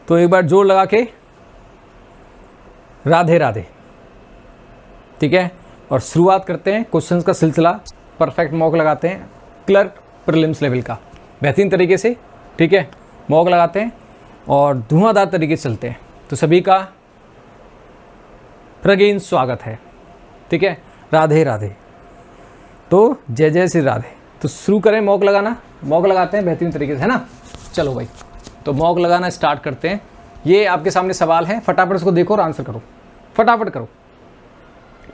तो एक बार जोर लगा के राधे राधे। ठीक है, और शुरुआत करते हैं क्वेश्चंस का सिलसिला। परफेक्ट मॉक लगाते हैं क्लर्क प्रीलिम्स लेवल का बेहतरीन तरीके से। ठीक है, मॉक लगाते हैं और धुआंधार तरीके से चलते हैं। तो सभी का अगेन स्वागत है। ठीक है, राधे राधे। तो जय जय श्री राधे। तो शुरू करें मॉक लगाना। मॉक लगाते हैं बेहतरीन तरीके से, है ना। चलो भाई, तो मॉक लगाना स्टार्ट करते हैं। ये आपके सामने सवाल है, फटाफट इसको देखो और आंसर करो, फटाफट करो।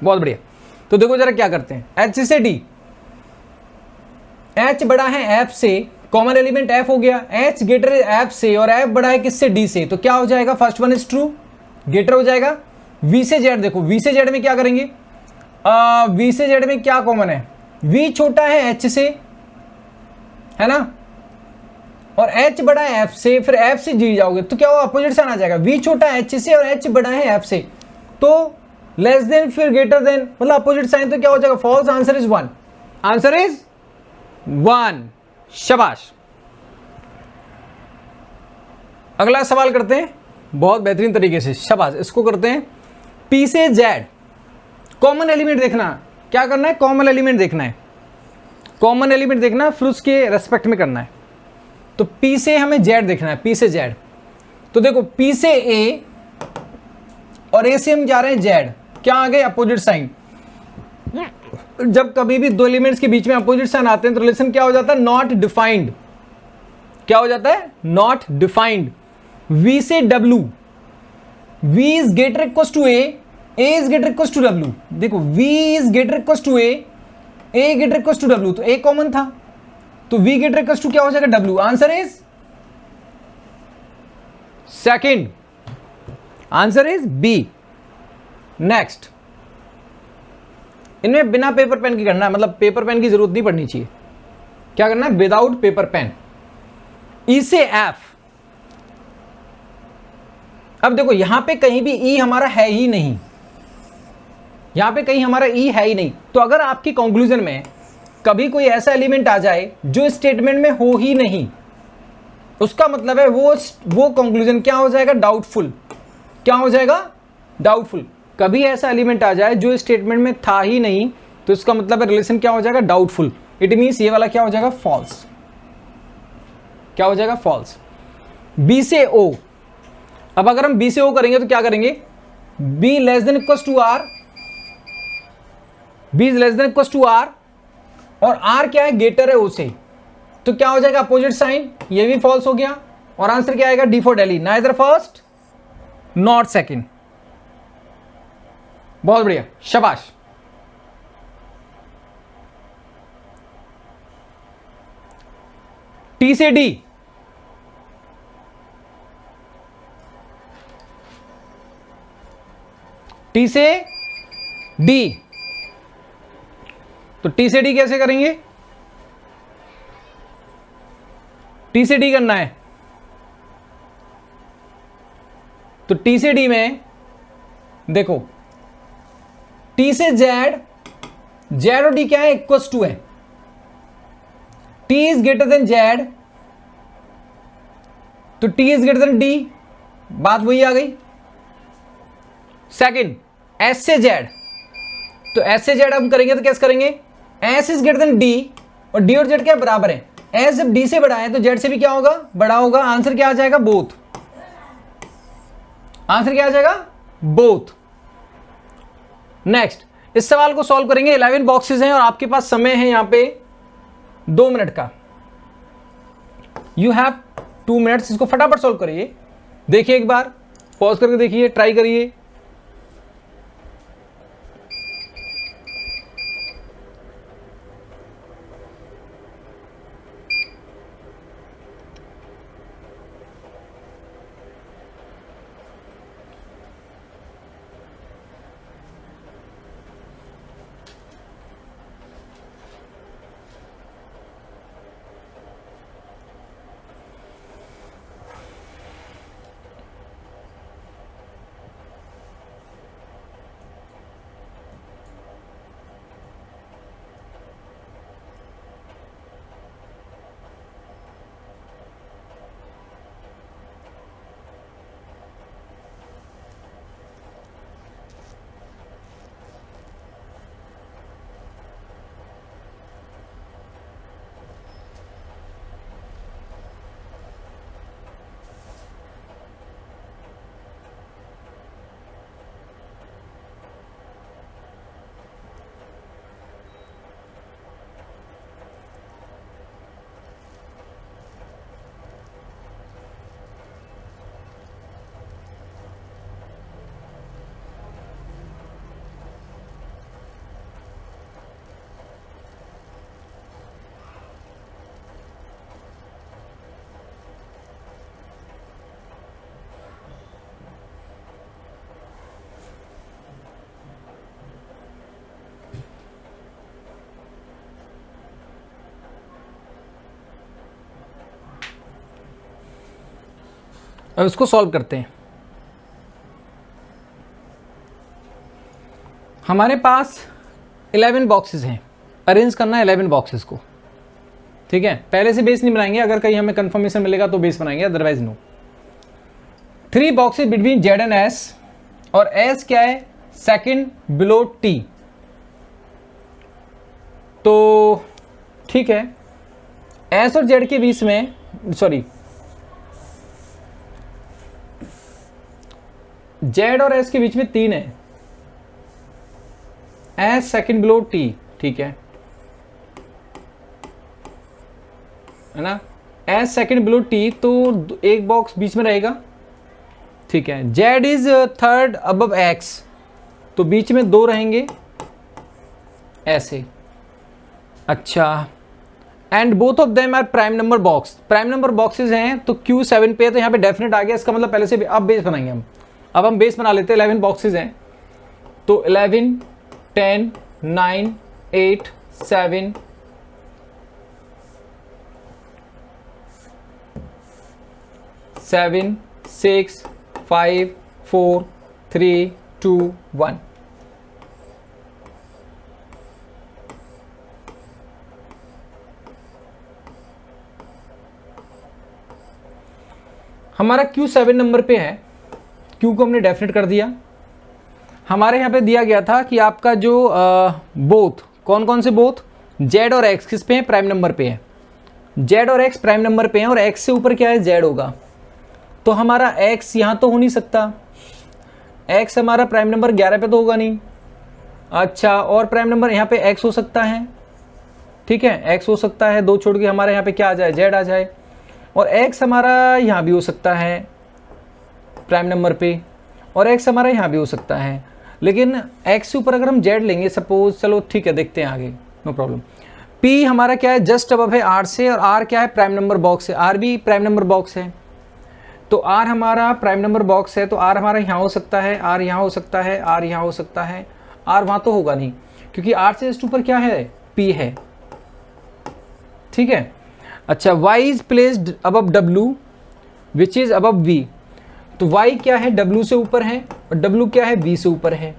बहुत बढ़िया। तो देखो जरा क्या करते हैं, एच से डी। एच बड़ा है एफ से, कॉमन एलिमेंट एफ हो गया। एच ग्रेटर एफ से और एफ बड़ा है किससे, डी से। तो क्या हो जाएगा, first one is true, greater हो जाएगा। वी से जेड, देखो वी से जेड में क्या करेंगे, वी से जेड में क्या कॉमन है, वी छोटा है एच से, है ना, और एच बड़ा है एफ से, फिर एफ से जी जाओगे तो क्या हो, अपोजिट साइन आ जाएगा। वी छोटा है एच से और एच बड़ा है एफ से, तो लेस देन फिर ग्रेटर देन, मतलब अपोजिट साइन, तो क्या हो जाएगा, false. Answer is 1, answer is 1। शाबाश। अगला सवाल करते हैं बहुत बेहतरीन तरीके से, शाबाश। इसको करते हैं पी से जेड। कॉमन एलिमेंट देखना, क्या करना है, कॉमन एलिमेंट देखना है। कॉमन एलिमेंट देखना फिर उसके रेस्पेक्ट में करना है। तो पी से हमें जेड देखना है, पी से जेड। तो देखो पी से ए और ए से हम जा रहे हैं जेड, क्या आ गए, अपोजिट साइन। जब कभी भी दो एलिमेंट्स के बीच में अपोजिट साइन आते हैं तो रिलेशन क्या हो जाता है, नॉट डिफाइंड। क्या हो जाता है, नॉट डिफाइंड। वी से W, V is greater equal to A is greater equal to W. देखो V is greater equal to A greater equal to W, तो ए कॉमन था, तो वी ग्रेटर इक्वल टू क्या हो जाएगा, W. Answer is second, answer is B. Next, इनमें बिना paper pen की करना है, मतलब पेपर पेन की जरूरत नहीं पड़नी चाहिए। क्या करना है, विदाउट पेपर पेन। ई से एफ। अब देखो यहां पे कहीं भी ई हमारा है ही नहीं, यहां पे कहीं हमारा ई है ही नहीं। तो अगर आपकी कंक्लूजन में कभी कोई ऐसा एलिमेंट आ जाए जो स्टेटमेंट में हो ही नहीं, उसका मतलब है वो कंक्लूजन क्या हो जाएगा, डाउटफुल। क्या हो जाएगा, डाउटफुल। कभी ऐसा एलिमेंट आ जाए जो स्टेटमेंट में था ही नहीं, तो इसका मतलब है रिलेशन क्या हो जाएगा, डाउटफुल। इट मींस ये वाला क्या हो जाएगा, फॉल्स। क्या हो जाएगा, फॉल्स। बी से ओ। अब अगर हम बी से ओ करेंगे तो क्या करेंगे, B less than equal to R, B is less than equal to R, और आर क्या है, ग्रेटर है ओ से, तो क्या हो जाएगा, अपोजिट साइन। ये भी फॉल्स हो गया, और आंसर क्या आएगा, D for Delhi, neither first not second. बहुत बढ़िया, शाबाश। टी से डी। टी से डी, तो टी से डी कैसे करेंगे, टी से डी करना है। तो टी से डी में देखो, टी से जेड, जेड और डी क्या है, इक्वल्स टू है। T is greater than Z, तो T is greater than D, बात वही आ गई। सेकंड, एस से जेड, तो एस से जेड हम करेंगे तो कैसे करेंगे, S is greater than D, और डी और जेड क्या बराबर है। एस जब डी से बड़ा है तो जेड से भी क्या होगा, बड़ा होगा। आंसर क्या आ जाएगा, बोथ। आंसर क्या आ जाएगा, बोथ। नेक्स्ट, इस सवाल को सॉल्व करेंगे। 11 बॉक्सेस हैं और आपके पास समय है यहां पे 2 मिनट का। यू हैव 2 मिनट्स, इसको फटाफट सॉल्व करिए। देखिए एक बार पॉज करके देखिए, ट्राई करिए। अब इसको सॉल्व करते हैं। हमारे पास 11 बॉक्सेस हैं, अरेंज करना है 11 बॉक्सेस को, ठीक है। पहले से बेस नहीं बनाएंगे, अगर कहीं हमें कंफर्मेशन मिलेगा तो बेस बनाएंगे, otherwise no. 3 boxes between Z and S, और एस क्या है, सेकंड बिलो टी। तो ठीक है, एस और जेड के बीच में, सॉरी जेड और एस के बीच में 3 है, एस सेकंड बिलो टी, ठीक है ना, एस सेकंड बिलो टी, तो एक बॉक्स बीच में रहेगा, ठीक है। Z is third above X, तो बीच में 2 रहेंगे ऐसे। अच्छा, and both of them are prime number box, prime number boxes हैं, तो Q7 पे है, तो यहाँ पे डेफिनेट आ गया, इसका मतलब पहले से अब बेस बनाएंगे हम। अब हम बेस बना लेते हैं, 11 बॉक्सेस हैं, तो 11 10 9 8 7 7 6 5 4 3 2 1। हमारा Q7 नंबर पे है, Q को हमने डेफिनेट कर दिया। हमारे यहाँ पे दिया गया था कि आपका जो बोथ, कौन कौन से बोथ, Z और X किस पे है, प्राइम नंबर पे है। Z और X प्राइम नंबर पे हैं, और X से ऊपर क्या है, Z होगा। तो हमारा X यहाँ तो हो नहीं सकता, X हमारा प्राइम नंबर 11 पे तो होगा नहीं। अच्छा, और प्राइम नंबर यहाँ पे X हो सकता है, ठीक है, X हो सकता है, 2 छोड़ के हमारे यहाँ पे क्या आ जाए, Z आ जाए। और X हमारा यहाँ भी हो सकता है प्राइम नंबर पे, और X हमारा यहाँ भी हो सकता है। लेकिन X से ऊपर अगर हम Z लेंगे सपोज, चलो ठीक है, देखते हैं आगे, नो प्रॉब्लम। P हमारा क्या है, जस्ट अबव है R से, और R क्या है, प्राइम नंबर बॉक्स है, R भी प्राइम नंबर बॉक्स है। तो R हमारा प्राइम नंबर बॉक्स है, तो R हमारा यहाँ हो सकता है, R यहाँ हो सकता है, R यहाँ हो सकता है, R वहाँ तो होगा नहीं, क्योंकि R से जस्ट ऊपर क्या है, P है, ठीक है। अच्छा, y is placed above W which is above V, तो y क्या है, W से ऊपर है, और W क्या है, V से ऊपर है।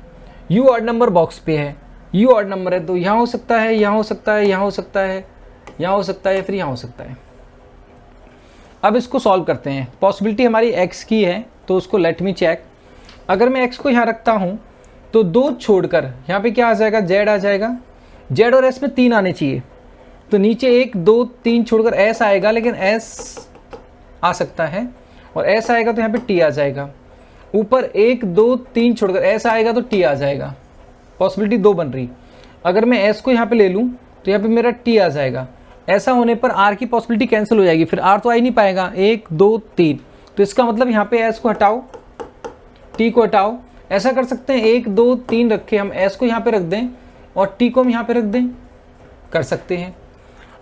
U ऑड नंबर बॉक्स पे है, U ऑड नंबर है, तो यहाँ हो सकता है, यहाँ हो सकता है, यहाँ हो सकता है, यहाँ हो सकता है, फिर यहाँ हो सकता है। अब इसको सॉल्व करते हैं। पॉसिबिलिटी हमारी x की है, तो उसको लेट मी चेक। अगर मैं x को यहाँ रखता हूँ, तो 2 छोड़कर यहाँ पे क्या आ जाएगा, Z आ जाएगा। Z और S में 3 आने चाहिए, तो नीचे 1 2 3 छोड़कर S आएगा, लेकिन S आ सकता है, और S आएगा तो यहाँ पे T आ जाएगा। ऊपर 1 2 3 छोड़कर S आएगा तो T आ जाएगा। पॉसिबिलिटी 2 बन रही। अगर मैं S को यहाँ पे ले लूँ तो यहाँ पे मेरा T आ जाएगा। ऐसा होने पर R की पॉसिबिलिटी कैंसिल हो जाएगी, फिर R तो आ ही नहीं पाएगा। 1 2 3, तो इसका मतलब यहाँ पे S को हटाओ, T को हटाओ। ऐसा कर सकते हैं, 1 2 3 रखे, हम S को यहाँ पे रख दें और T को हम यहाँ पे रख दें, कर सकते हैं।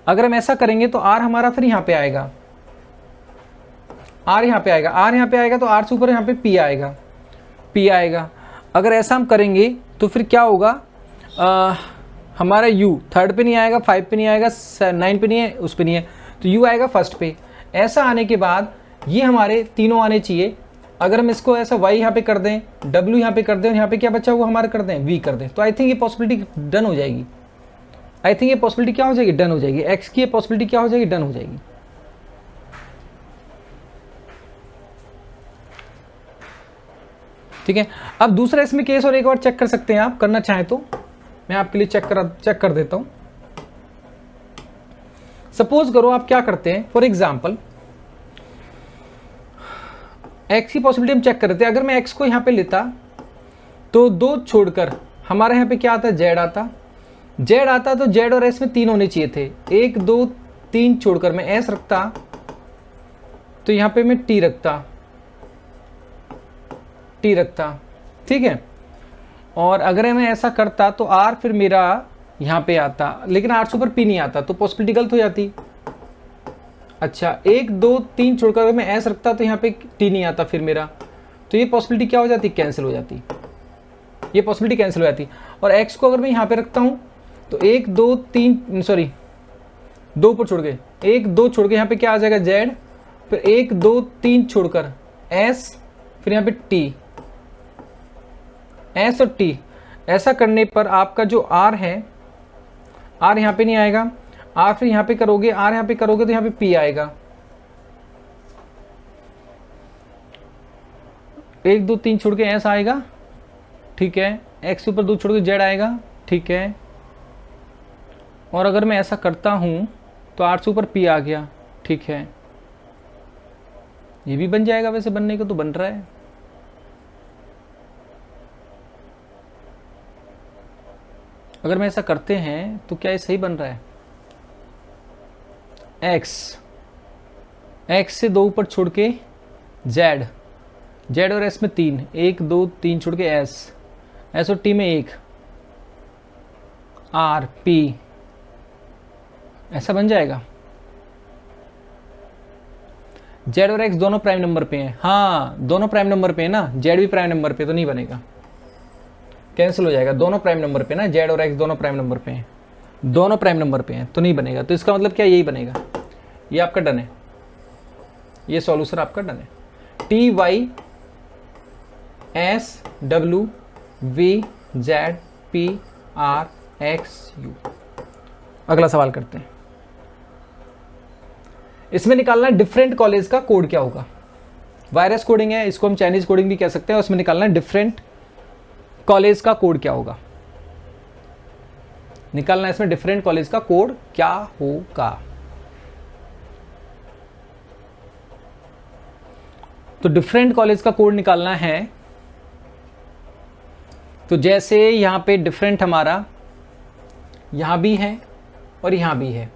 अगर हम ऐसा करेंगे तो R हमारा फिर यहाँ पे आएगा, R यहाँ पे आएगा, R यहाँ पे आएगा, तो R से ऊपर यहाँ पे P आएगा, P आएगा। अगर ऐसा हम करेंगे तो फिर क्या होगा, हमारा U 3rd पे नहीं आएगा, 5 पे नहीं आएगा, 9 पे नहीं है, उस पे नहीं है, तो U आएगा 1st पे। ऐसा आने के बाद ये हमारे तीनों आने चाहिए। अगर हम इसको ऐसा Y यहाँ पे कर दें, W यहाँ पे कर दें, और यहाँ पे क्या बचा वो हमारा कर दें, V कर दें, तो आई थिंक ये पॉसिबिलिटी डन हो जाएगी। आई थिंक ये पॉसिबिलिटी क्या हो जाएगी, डन हो जाएगी। X की ये पॉसिबिलिटी क्या हो जाएगी, डन हो जाएगी। ठीक है। अब दूसरा इसमें केस और एक बार चेक कर सकते हैं आप, करना चाहें तो मैं आपके लिए चेक कर देता हूं। सपोज करो आप क्या करते हैं, फॉर एग्जाम्पल X की पॉसिबिलिटी हम चेक कर रहे थे। अगर मैं X को यहां पे लेता तो 2 छोड़कर हमारे यहाँ पे क्या आता, Z आता। Z आता तो Z और S में 3 होने चाहिए थे। 1 2 3 छोड़कर मैं S रखता तो यहाँ पे मैं T रखता, ठीक है। और अगर मैं ऐसा करता तो R फिर मेरा यहाँ पे आता, लेकिन R से ऊपर P नहीं आता, तो पॉसिबिलिटी गलत हो जाती। अच्छा, 1 2 3 छोड़कर अगर मैं S रखता तो यहाँ पे T नहीं आता फिर मेरा, तो ये पॉसिबिलिटी क्या हो जाती, कैंसिल हो जाती, ये पॉसिबिलिटी कैंसिल हो जाती। और X को अगर मैं यहाँ पे रखता हूँ तो 1 2 3 सॉरी 2 पर छोड़ के 1 2 छोड़ के यहाँ पे क्या आ जाएगा, Z, फिर 1 2 3 छोड़कर S, फिर यहाँ पे T, S और T। ऐसा करने पर आपका जो R है, R यहाँ पे नहीं आएगा, R फिर यहाँ पे करोगे, R यहाँ पे करोगे तो यहाँ पे P आएगा। 1 2 3 छोड़ के S आएगा, ठीक है। X के ऊपर 2 छोड़ के Z आएगा, ठीक है। और अगर मैं ऐसा करता हूँ तो R से ऊपर P आ गया, ठीक है। ये भी बन जाएगा, वैसे बनने को तो बन रहा है। अगर मैं ऐसा करते हैं तो क्या ये सही बन रहा है? X से 2 ऊपर छोड़ के Z और S में 3, 1 2 3 छोड़ के S और T में 1, R P, ऐसा बन जाएगा। Z और X दोनों प्राइम नंबर पे हैं, हाँ दोनों प्राइम नंबर पे है ना, Z भी प्राइम नंबर पे, तो नहीं बनेगा, कैंसिल हो जाएगा। दोनों प्राइम नंबर पे ना, Z और X दोनों प्राइम नंबर पे हैं, दोनों प्राइम नंबर पे हैं, तो नहीं बनेगा। तो इसका मतलब क्या, यही बनेगा। ये आपका डन है, ये सॉल्यूशन आपका डन है। TY SW VZ PR XU। अगला सवाल करते हैं। इसमें निकालना है डिफरेंट कॉलेज का कोड क्या होगा। वायरस कोडिंग है, इसको हम चाइनीज कोडिंग भी कह सकते हैं। उसमें निकालना है डिफरेंट कॉलेज का कोड क्या होगा, निकालना है इसमें डिफरेंट कॉलेज का कोड क्या होगा। तो डिफरेंट कॉलेज का कोड निकालना है, तो जैसे यहां पे डिफरेंट हमारा यहां भी है और यहां भी है,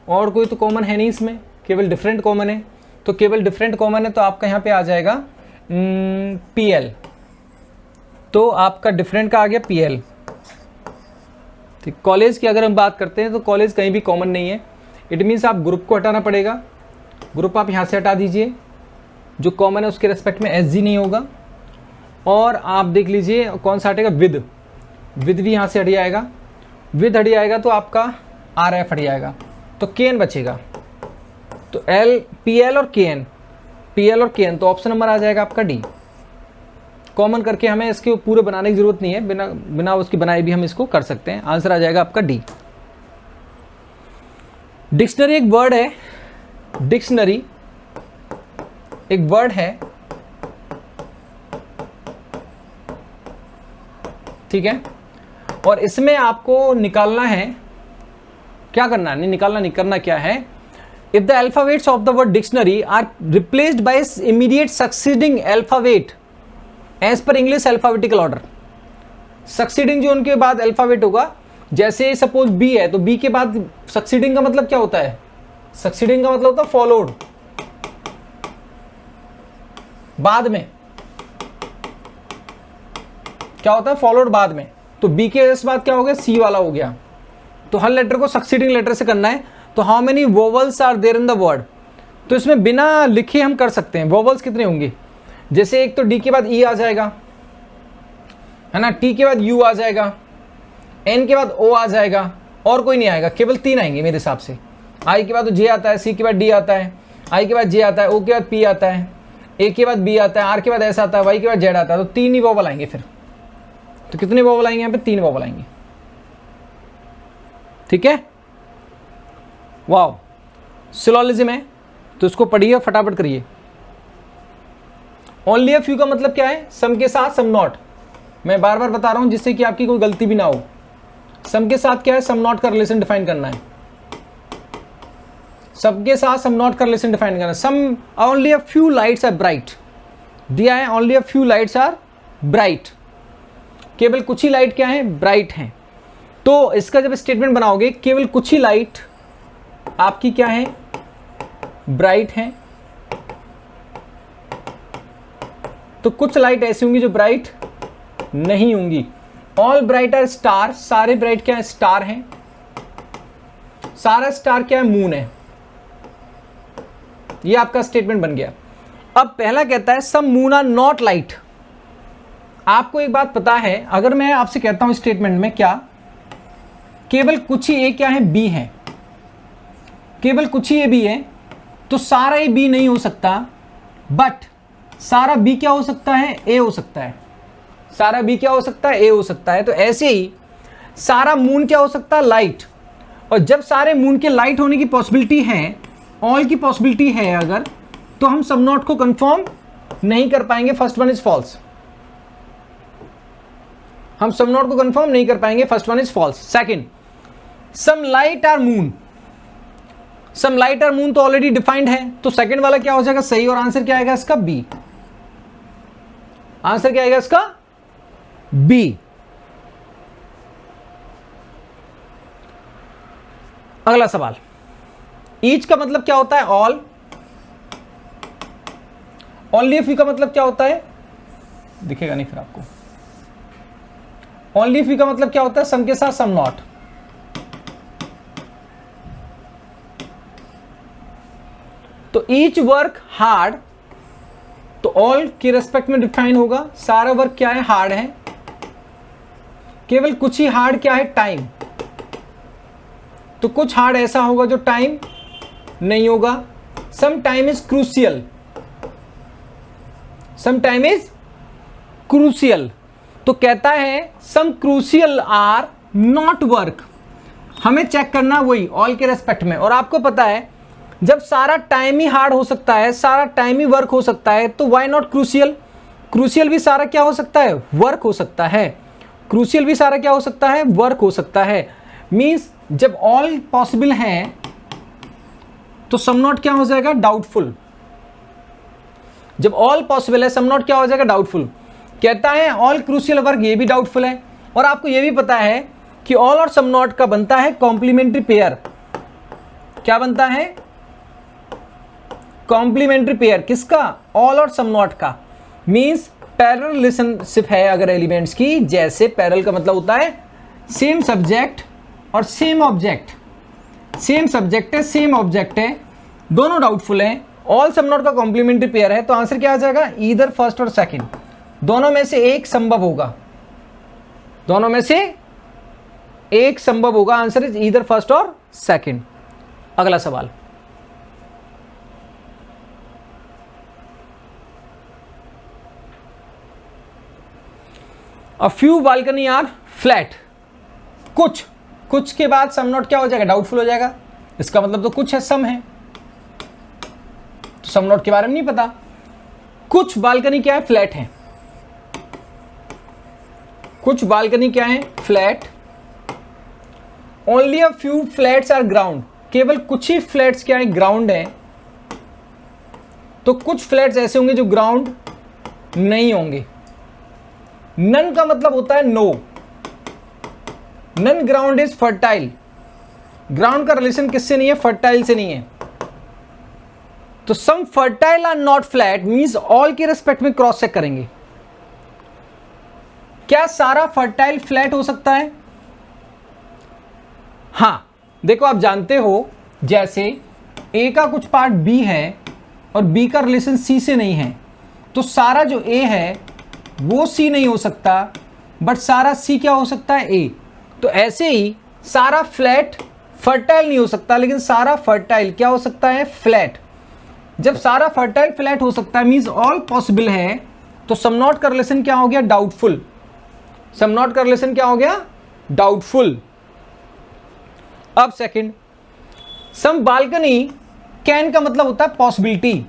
और कोई तो कॉमन है नहीं इसमें, केवल डिफरेंट कॉमन है। तो केवल डिफरेंट कॉमन है, तो आपका यहां पे आ जाएगा PL। तो आपका डिफरेंट का आ गया PL। ठीक, कॉलेज की अगर हम बात करते हैं तो कॉलेज कहीं भी कॉमन नहीं है। इट मीन्स आप ग्रुप को हटाना पड़ेगा, ग्रुप आप यहाँ से हटा दीजिए, जो कॉमन है उसके रेस्पेक्ट में SG नहीं होगा। और आप देख लीजिए कौन सा हटेगा, विद भी यहाँ से हट जाएगा, विद हट जाएगा तो आपका RF हट जाएगा, तो KN बचेगा। तो PL और KN, तो ऑप्शन नंबर आ जाएगा आपका D। कॉमन करके हमें इसके पूरे बनाने की जरूरत नहीं है, बिना उसकी बनाए भी हम इसको कर सकते हैं। आंसर आ जाएगा आपका D। डिक्शनरी एक वर्ड है, डिक्शनरी एक वर्ड है, ठीक है। और इसमें आपको निकालना है, क्या करना है, नहीं निकालना नहीं, करना क्या है, if the alphabets of the word dictionary are replaced by immediate succeeding alphabet as per English alphabetical order. Succeeding जो उनके बाद अल्फाबेट होगा, जैसे सपोज B है तो B के बाद सक्सीडिंग का मतलब क्या होता है, सक्सीडिंग का मतलब होता है फॉलोड, बाद में क्या होता है, फॉलोड बाद में। तो B के इस बाद क्या हो गया, C वाला हो गया। तो हर लेटर को सक्सीडिंग लेटर से करना है। तो how many vowels are there in the word, तो इसमें बिना लिखे हम कर सकते हैं। वोवल्स कितने होंगे, जैसे एक तो D के बाद E आ जाएगा, है ना, T के बाद U आ जाएगा, N के बाद O आ जाएगा, और कोई नहीं आएगा, केवल 3 आएंगे मेरे हिसाब से। I के बाद तो J आता है, C के बाद D आता है, I के बाद J आता है, O के बाद P आता है, A के बाद B आता है, R के बाद S आता है, Y के बाद Z आता है। तो 3 ही वोवल आएंगे फिर। तो कितने वोवल आएंगे यहाँ पे, 3 वोवल आएंगे, ठीक है। वाओ, सिलोजिज्म है तो इसको पढ़िए, फटाफट करिए। ओनली अ फ्यू का मतलब क्या है, सम के साथ सम नॉट। मैं बार बार बता रहा हूं जिससे कि आपकी कोई गलती भी ना हो। सम के साथ क्या है, सम नॉट का रिलेशन डिफाइन करना है। सबके साथ सम नॉट का रिलेशन डिफाइन करना है। Some only a few lights are bright दिया है, only a few lights are bright, केवल कुछ ही लाइट क्या है, ब्राइट हैं। तो इसका जब स्टेटमेंट बनाओगे, केवल कुछ ही लाइट आपकी क्या है, ब्राइट हैं। तो कुछ लाइट ऐसी होंगी जो ब्राइट नहीं होंगी। ऑल ब्राइट आर स्टार, सारे ब्राइट क्या है, स्टार हैं। सारा स्टार क्या है, मून है। ये आपका स्टेटमेंट बन गया। अब पहला कहता है सम मून आर नॉट लाइट। आपको एक बात पता है, अगर मैं आपसे कहता हूं स्टेटमेंट में क्या, केवल कुछ ही ए क्या है, बी है, केवल कुछ ही ए बी है, तो सारा ए बी नहीं हो सकता, बट सारा बी क्या हो सकता है, ए हो सकता है। सारा बी क्या हो सकता है, ए हो सकता है। तो ऐसे ही सारा मून क्या हो सकता है, लाइट। और जब सारे मून के लाइट होने की पॉसिबिलिटी है, ऑल की पॉसिबिलिटी है अगर, तो हम सब नॉट को कंफर्म नहीं कर पाएंगे। First one is false. हम सब नॉट को कंफर्म नहीं कर पाएंगे, first one is false. Second, some light are moon. Some light are moon तो ऑलरेडी डिफाइंड है, तो सेकंड वाला क्या हो जाएगा, सही। और आंसर क्या आएगा इसका, बी। आंसर क्या आएगा इसका, बी। अगला सवाल, ईच का मतलब क्या होता है, ऑल। ओनली इफ का मतलब क्या होता है, दिखेगा नहीं फिर आपको। ओनली इफ का मतलब क्या होता है, सम के साथ सम नॉट। तो ईच वर्क हार्ड, तो ऑल के रेस्पेक्ट में डिफाइन होगा। सारा वर्क क्या है, हार्ड है। केवल कुछ ही हार्ड क्या है, टाइम। तो कुछ हार्ड ऐसा होगा जो टाइम नहीं होगा। Some time is crucial. Some time is crucial. तो कहता है some crucial are not work. हमें चेक करना वही ऑल के रेस्पेक्ट में। और आपको पता है जब सारा टाइम ही हार्ड हो सकता है, सारा टाइम ही वर्क हो सकता है, तो वाई नॉट क्रूशियल। क्रूशियल भी सारा क्या हो सकता है, वर्क हो सकता है। क्रूशियल भी सारा क्या हो सकता है, वर्क हो सकता है। मींस जब ऑल पॉसिबल है तो सम नॉट क्या हो जाएगा, डाउटफुल। जब ऑल पॉसिबल है, सम नॉट क्या हो जाएगा, डाउटफुल। कहता है ऑल क्रूशियल वर्क, ये भी डाउटफुल है। और आपको ये भी पता है कि ऑल और सम नॉट का बनता है कॉम्प्लीमेंट्री पेयर। क्या बनता है, कॉम्प्लीमेंट्री पेयर। किसका, ऑल और सम नॉट का। मींस पैरेलल रिलेशनशिप है अगर एलिमेंट्स की। जैसे पैरेलल का मतलब होता है सेम सब्जेक्ट और सेम ऑब्जेक्ट। सेम सब्जेक्ट है, सेम ऑब्जेक्ट है, दोनों डाउटफुल है। ऑल सम नॉट का कॉम्प्लीमेंट्री पेयर है। तो आंसर क्या आ जाएगा, ईदर फर्स्ट और सेकंड। दोनों में से एक संभव होगा। दोनों में से एक संभव होगा। आंसर इज ईदर फर्स्ट और सेकंड। अगला सवाल, a few balcony are flat. कुछ, कुछ के बाद सम नॉट क्या हो जाएगा, डाउटफुल हो जाएगा। इसका मतलब तो कुछ है, सम है, तो सम नॉट के बारे में नहीं पता। कुछ बालकनी क्या है, फ्लैट है। कुछ बालकनी क्या है, flat. Only a few flats are ground. केवल कुछ ही फ्लैट्स क्या है, ग्राउंड है। तो कुछ फ्लैट्स ऐसे होंगे जो ग्राउंड नहीं होंगे। नन का मतलब होता है no. None ground is fertile. Ground का रिलेशन किससे नहीं है, फर्टाइल से नहीं है। तो some fertile are not flat means all के रेस्पेक्ट में क्रॉस चेक करेंगे। क्या सारा फर्टाइल फ्लैट हो सकता है, हां। देखो आप जानते हो जैसे ए का कुछ पार्ट बी है और बी का रिलेशन सी से नहीं है, तो सारा जो ए है वो सी नहीं हो सकता, बट सारा सी क्या हो सकता है, ए। तो ऐसे ही सारा फ्लैट फर्टाइल नहीं हो सकता, लेकिन सारा फर्टाइल क्या हो सकता है, फ्लैट। जब सारा फर्टाइल फ्लैट हो सकता है मींस ऑल पॉसिबल है, तो सम नॉट का रिलेशन क्या हो गया, डाउटफुल। सम नॉट का रिलेशन क्या हो गया, डाउटफुल। अब सेकंड, सम बालकनी, कैन का मतलब होता है possibility.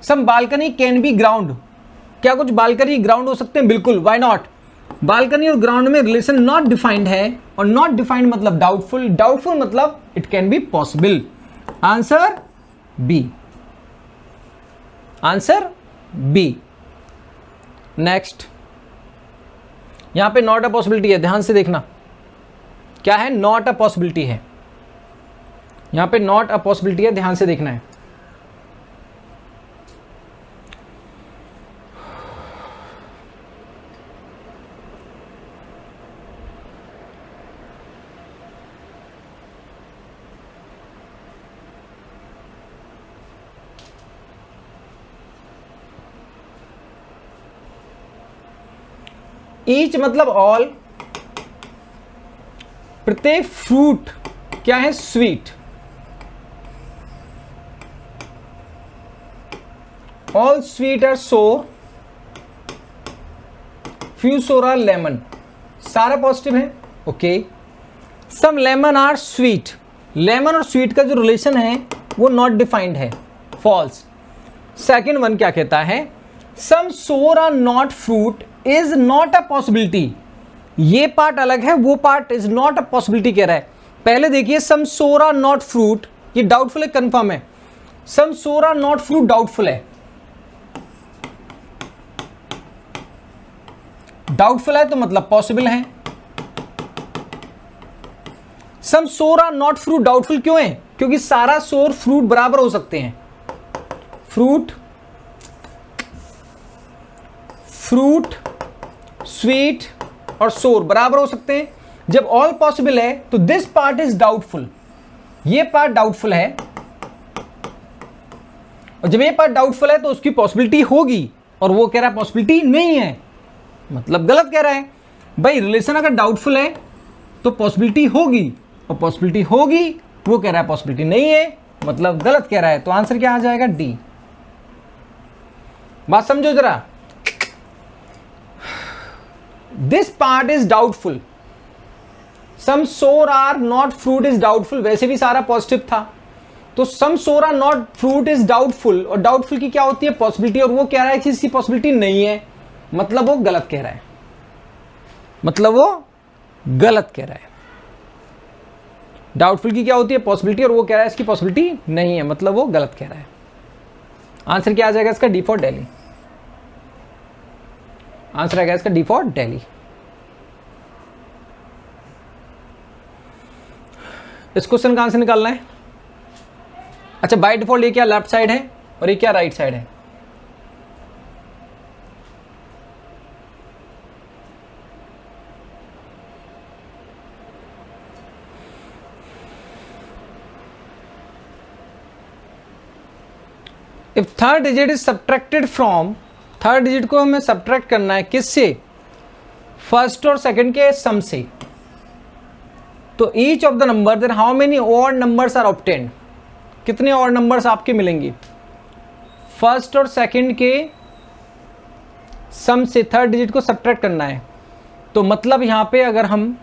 Some balcony can be ground. क्या कुछ बालकनी ग्राउंड हो सकते हैं, बिल्कुल, व्हाई नॉट। बालकनी और ग्राउंड में रिलेशन नॉट डिफाइंड है, और नॉट डिफाइंड मतलब डाउटफुल। डाउटफुल मतलब it can be possible. Answer B. Answer B. Next, यहां पे नॉट अ पॉसिबिलिटी है, ध्यान से देखना। क्या है, नॉट अ पॉसिबिलिटी है। यहां पे नॉट अ पॉसिबिलिटी है, ध्यान से देखना है। ईच मतलब ऑल। प्रत्येक फ्रूट क्या है, sweet. All sweet are sour, few sour are lemon, सारा पॉजिटिव है। Okay, some lemon are sweet, lemon और स्वीट का जो रिलेशन है वो नॉट डिफाइंड है, फॉल्स। सेकेंड वन क्या कहता है, some sour are not fruit is not a possibility, ये पार्ट अलग है, वो part is not a possibility कह रहा है। पहले देखिए, some sour are not fruit, ये डाउटफुल है कंफर्म है, some sour are not fruit doubtful है, डाउटफुल है तो मतलब पॉसिबल है। Some sour are not fruit doubtful क्यों है, क्योंकि सारा सोर फ्रूट बराबर हो सकते हैं, फ्रूट फ्रूट स्वीट और सोर बराबर हो सकते हैं। जब ऑल पॉसिबल है तो दिस पार्ट इज डाउटफुल, ये पार्ट डाउटफुल है, और जब ये पार्ट डाउटफुल है तो उसकी पॉसिबिलिटी होगी, और वो कह रहा है पॉसिबिलिटी नहीं है, मतलब गलत कह रहा है। भाई रिलेशन अगर डाउटफुल है तो पॉसिबिलिटी होगी, और पॉसिबिलिटी होगी, वो कह रहा है पॉसिबिलिटी नहीं है, मतलब गलत कह रहा है। तो आंसर क्या आ जाएगा, डी। बात समझो जरा, this part is doubtful, some sour are not fruit is doubtful, वैसे भी सारा पॉजिटिव था, तो some sour are not fruit is doubtful, और डाउटफुल की क्या होती है, पॉसिबिलिटी, और वो कह रहा है कि इसकी पॉसिबिलिटी नहीं है, मतलब वो गलत कह रहा है, मतलब वो गलत कह रहा है। डाउटफुल की क्या होती है, पॉसिबिलिटी, और वो कह रहा है इसकी पॉसिबिलिटी नहीं है, मतलब वो गलत कह रहा है। आंसर क्या आ जाएगा इसका, डी फॉर दिल्ली। आंसर आ गया इसका डी फॉर दिल्ली। इस क्वेश्चन का आंसर निकालना है। अच्छा, बाय डिफॉल्ट ये क्या लेफ्ट साइड है और ये क्या राइट साइड है, if third digit is subtracted from, third digit को हमें सब्ट्रैक्ट करना है किससे, फर्स्ट और सेकंड के सम से, तो each of the number then how many odd numbers are obtained, कितने ऑड नंबर्स आपके मिलेंगे, फर्स्ट और सेकंड के सम से थर्ड डिजिट को सब्ट्रैक्ट करना है। तो मतलब यहां पे अगर हम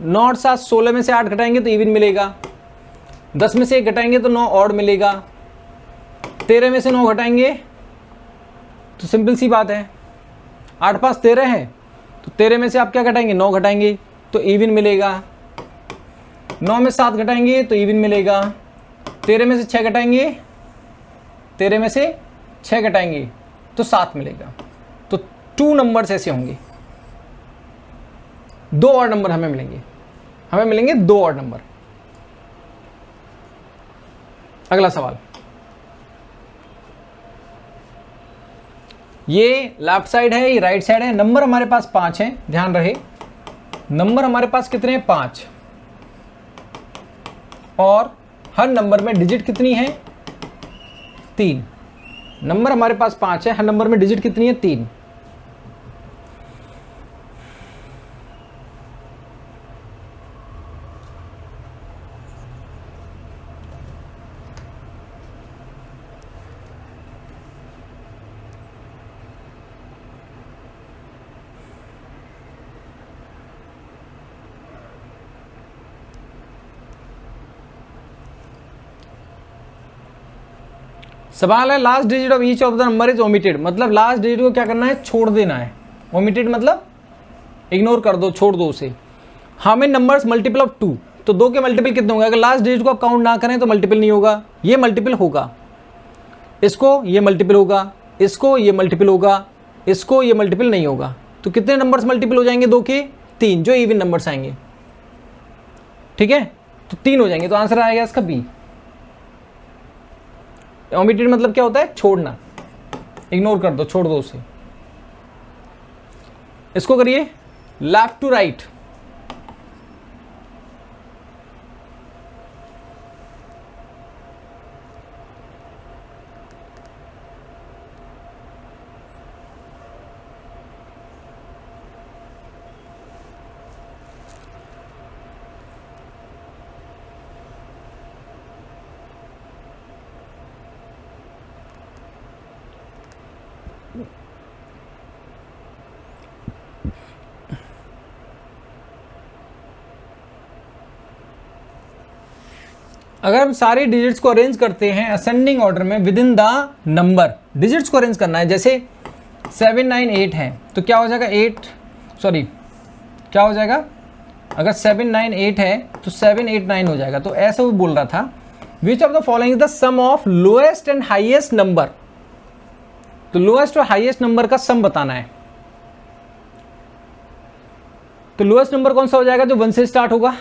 9 और 7 16 में से 8 घटाएंगे तो इवन मिलेगा, 10 में से 1 घटाएंगे तो 9 ऑड मिलेगा, 13 में से 9 घटाएंगे तो सिंपल सी बात है, 8 5 13 है, तो 13 में से आप क्या घटाएंगे, 9 घटाएंगे तो इवन मिलेगा, 9 में 7 घटाएंगे तो इवन मिलेगा, 13 में से 6 घटाएंगे, 13 में से 6 घटाएंगे तो 7 मिलेगा। तो 2 नंबर्स ऐसे होंगे, 2 और नंबर हमें मिलेंगे 2 और नंबर। अगला सवाल, ये लेफ्ट साइड है, ये राइट साइड है, नंबर हमारे पास 5 हैं, ध्यान रहे नंबर हमारे पास कितने हैं, 5, और हर नंबर में डिजिट कितनी है, 3। नंबर हमारे पास 5 है, हर नंबर में डिजिट कितनी है, 3। सवाल है last digit of each of the number is omitted, मतलब लास्ट डिजिट को क्या करना है, छोड़ देना है। ओमिटेड मतलब इग्नोर कर दो, छोड़ दो उसे। How many numbers multiple of 2, तो 2 के मल्टीपल कितने होंगे, अगर लास्ट डिजिट को आप काउंट ना करें तो मल्टीपल नहीं होगा, ये मल्टीपल होगा, इसको ये मल्टीपल होगा, इसको ये मल्टीपल होगा, इसको ये मल्टीपल नहीं होगा। तो कितने नंबर्स मल्टीपल हो जाएंगे 2 के, 3, जो इवन नंबर्स आएंगे, ठीक है, तो 3 हो जाएंगे। तो आंसर आएगा इसका बी। ओमिटेड मतलब क्या होता है, छोड़ना, इग्नोर कर दो, छोड़ दो उसे। इसको करिए लेफ्ट टू राइट, अगर हम सारे डिजिट्स को अरेंज करते हैं असेंडिंग ऑर्डर में with in the number, digits को अरेंज करना है, जैसे 7 9 8 है तो क्या हो जाएगा 8, सॉरी क्या हो जाएगा, अगर 7 9 8 है तो 7 8 9 हो जाएगा। तो ऐसा वो बोल रहा था which of the following is the sum of lowest and highest number. तो लोएस्ट और हाईएस्ट नंबर का सम बताना है। तो लोएस्ट नंबर कौन सा हो जाएगा, जो 1 से स्टार्ट होगा,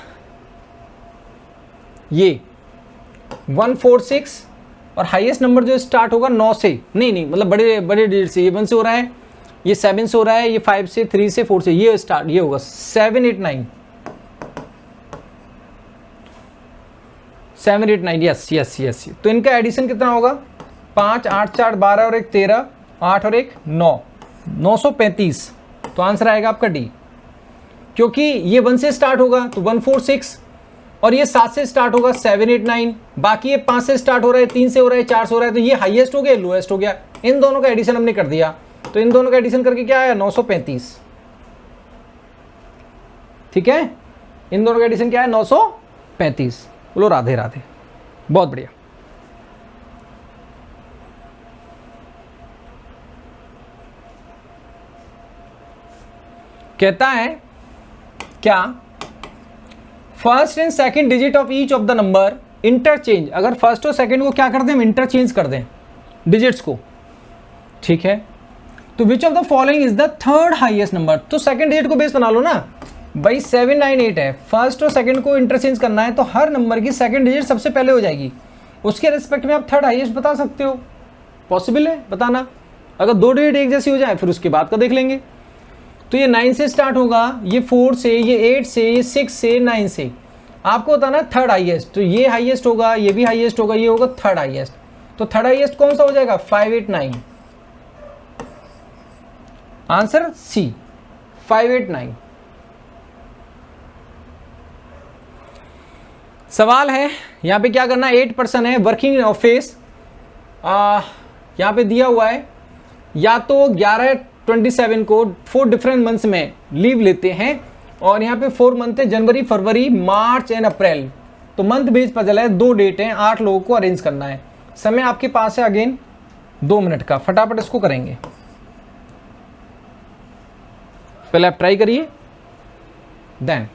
ये 146, और हाईएस्ट नंबर जो स्टार्ट होगा 9 से, नहीं मतलब बड़े बड़े डिजिट से, ये 1 से हो रहा है, ये 7 से हो रहा है, ये 5 से, 3 से, 4 से, ये स्टार्ट, ये होगा 7 8 9, 7 8 9, यस यस यस। तो इनका एडिशन कितना होगा, 5 8 4 12 और 1 13, 8 और 1 9, 935। तो आंसर आएगा आपका डी, क्योंकि ये 1 से स्टार्ट होगा तो 146, और ये 7 से स्टार्ट होगा 7 8 9, बाकी ये 5 से स्टार्ट हो रहा है, 3 से हो रहा है, 4 से हो रहा है, तो ये हाईएस्ट हो गया, लोएस्ट हो गया। इन दोनों का एडिशन हमने कर दिया, तो इन दोनों का एडिशन करके क्या आया, 935। ठीक है, इन दोनों का एडिशन क्या है, 935। बोलो राधे राधे, बहुत बढ़िया। कहता है क्या first and second digit of each of the number interchange, अगर फर्स्ट और सेकंड को क्या कर दें, हम इंटरचेंज कर दें डिजिट्स को, ठीक है, तो विच of the following is the third highest number. तो सेकंड डिजिट को बेस बना लो ना भाई, 7 9 8 है, फर्स्ट और सेकंड को इंटरचेंज करना है, तो हर नंबर की सेकंड डिजिट सबसे पहले हो जाएगी, उसके रिस्पेक्ट में आप थर्ड हाईएस्ट बता सकते हो, पॉसिबल है बताना। अगर दो डिजिट एक जैसी हो जाए फिर उसके बाद का देख लेंगे। तो ये 9 से स्टार्ट होगा, ये 4 से, ये 8 से, ये 6 से, 9 से, आपको बताना है थर्ड हाईएस्ट। तो ये हाईएस्ट होगा, ये भी हाईएस्ट होगा, ये होगा थर्ड हाईएस्ट। तो थर्ड हाईएस्ट कौन सा हो जाएगा, 5 8 9, आंसर सी 5 8 9। सवाल है यहां पे क्या करना है, 8% है वर्किंग ऑफिस, यहां पे दिया हुआ है या तो 11/27 को 4 डिफरेंट मंथ्स में लीव लेते हैं, और यहाँ पे 4 मंथ है, जनवरी फरवरी मार्च एंड अप्रैल। तो मंथ बेस पर चला है, 2 डेट हैं, 8 लोगों को अरेंज करना है। समय आपके पास है अगेन 2 मिनट का, फटाफट इसको करेंगे। पहले आप ट्राई करिए, देन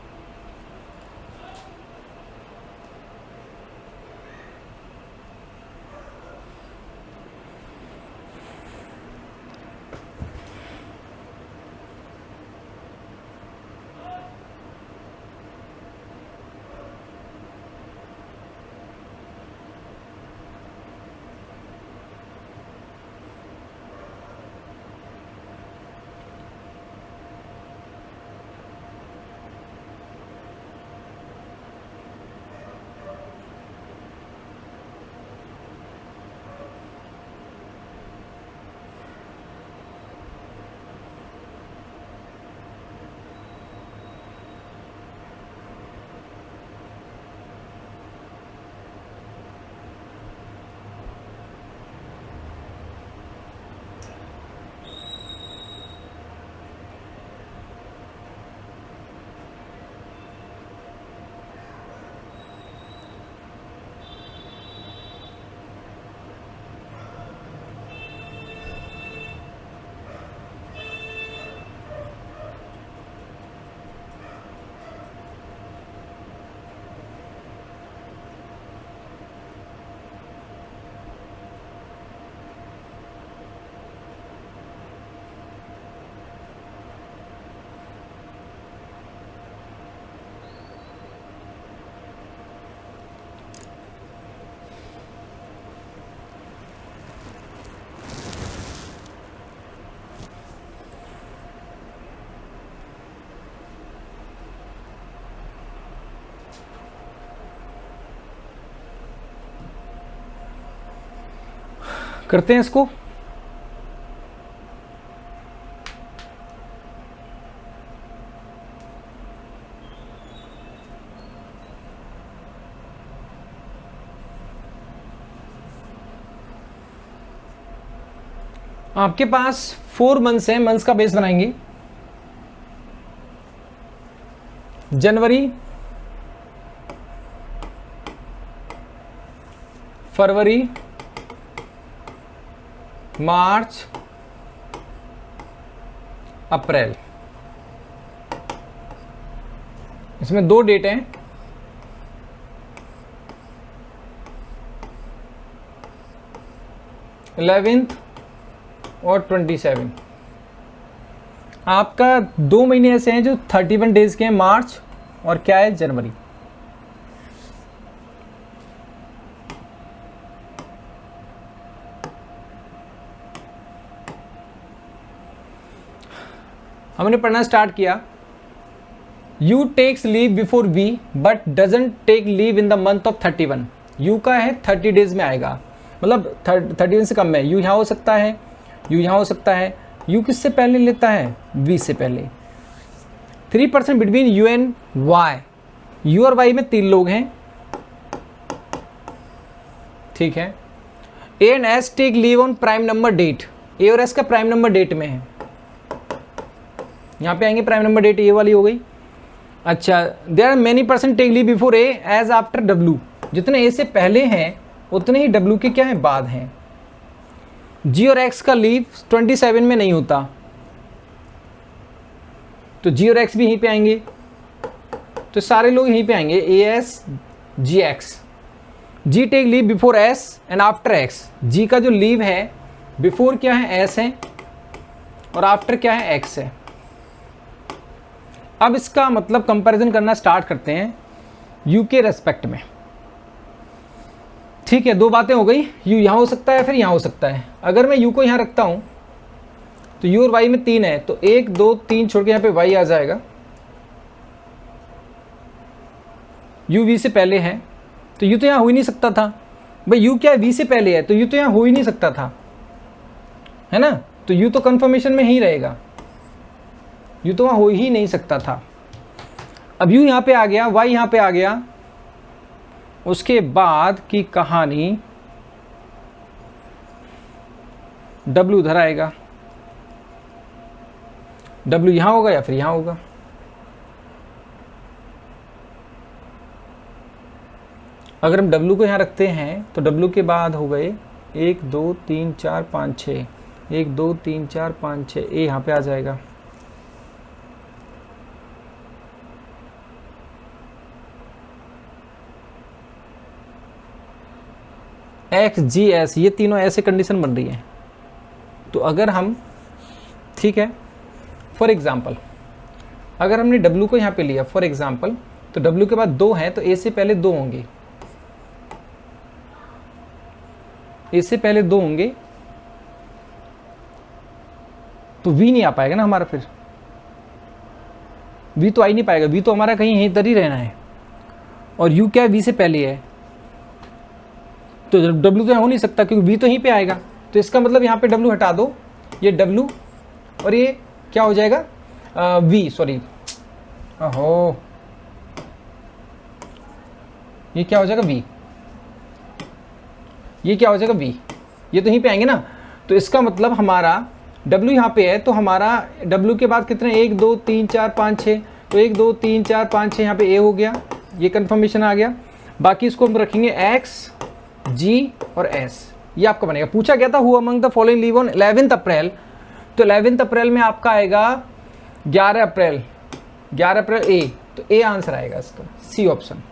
करते हैं इसको। आपके पास 4 मंथ्स हैं, मंथ्स का बेस बनाएंगे। जनवरी, फरवरी, मार्च, अप्रैल। इसमें 2 डेट हैं, 11th और 27। आपका 2 महीने ऐसे हैं जो 31 डेज के हैं, मार्च और क्या है, जनवरी। हमने पढ़ना स्टार्ट किया। U takes leave before V but doesn't take leave in the month of 31। U का है 30 डेज में आएगा, मतलब 31 से कम है। यू यहाँ हो सकता है, यू यहाँ हो सकता है। यू किससे पहले लेता है, वी से पहले। 3% between U and Y. U और वाई में 3 लोग हैं, ठीक है। A and S take leave on prime number date. A और एस का प्राइम नंबर डेट में है, यहाँ पे आएंगे प्राइम नंबर डेट, ये वाली हो गई। अच्छा, there are many person take leave before A as after W. जितने ए से पहले हैं उतने ही डब्ल्यू के क्या है, बाद हैं। जी और एक्स का लीव 27 में नहीं होता, तो जी और एक्स भी यहीं पे आएंगे, तो सारे लोग यहीं पे आएंगे, A S G X. G take leave before S and after X. G का जो लीव है, बिफोर क्या है, एस है, और आफ्टर क्या है, एक्स है। अब इसका मतलब कंपैरिजन करना स्टार्ट करते हैं यू के रेस्पेक्ट में, ठीक है। 2 बातें हो गई, यू यहाँ हो सकता है, फिर यहाँ हो सकता है। अगर मैं यू को यहाँ रखता हूँ तो यू और वाई में 3 है, तो 1 2 3 छोड़ के यहाँ पे वाई आ जाएगा। यू वी से पहले है, तो यू तो यहाँ हो ही नहीं सकता था भाई। यू क्या है, वी से पहले है, तो यू तो यहाँ हो ही नहीं सकता था, है ना। तो यू तो कन्फर्मेशन में ही रहेगा, यू तो वहाँ हो ही नहीं सकता था। अब यू यहाँ पे आ गया, वाई यहाँ पे आ गया। उसके बाद की कहानी डब्ल्यू उधर आएगा, डब्ल्यू यहां होगा या फिर यहां होगा। अगर हम डब्ल्यू को यहां रखते हैं तो डब्ल्यू के बाद हो गए 1 2 3 4 5 6, 1 2 3 4 5 6, ए यहां पे आ जाएगा। एक्स जी एस, ये तीनों ऐसे कंडीशन बन रही है। तो अगर हम, ठीक है, फॉर एग्जाम्पल अगर हमने डब्ल्यू को यहाँ पे लिया फॉर एग्जाम्पल, तो डब्ल्यू के बाद 2 हैं, तो ए से पहले 2 होंगे, ए से पहले 2 होंगे, तो वी नहीं आ पाएगा ना हमारा, फिर वी तो आ ही नहीं पाएगा, वी तो हमारा कहीं यहीं इधर ही रहना है। और यू क्या है, वी से पहले है, तो डब्ल्यू तो यहाँ हो नहीं सकता क्योंकि वी तो यहीं पे आएगा। तो इसका मतलब यहाँ पे डब्ल्यू हटा दो, ये डब्ल्यू और ये क्या हो जाएगा, वी, सॉरी, ओहो, ये क्या हो जाएगा, वी, ये क्या हो जाएगा, वी, ये तो यहीं पे आएंगे ना। तो इसका मतलब हमारा डब्ल्यू यहाँ पे है, तो हमारा डब्ल्यू के बाद कितने, 1 2 3 4 5 6, तो 1 2 3 4 5 6 यहाँ पे ए हो गया, ये कंफर्मेशन आ गया। बाकी इसको हम रखेंगे एक्स जी और एस, ये आपका बनेगा। पूछा गया था who among the following leave on 11th अप्रैल, तो 11th अप्रैल में आपका आएगा 11 अप्रैल, 11 अप्रैल ए, तो ए आंसर आएगा इसका, सी ऑप्शन।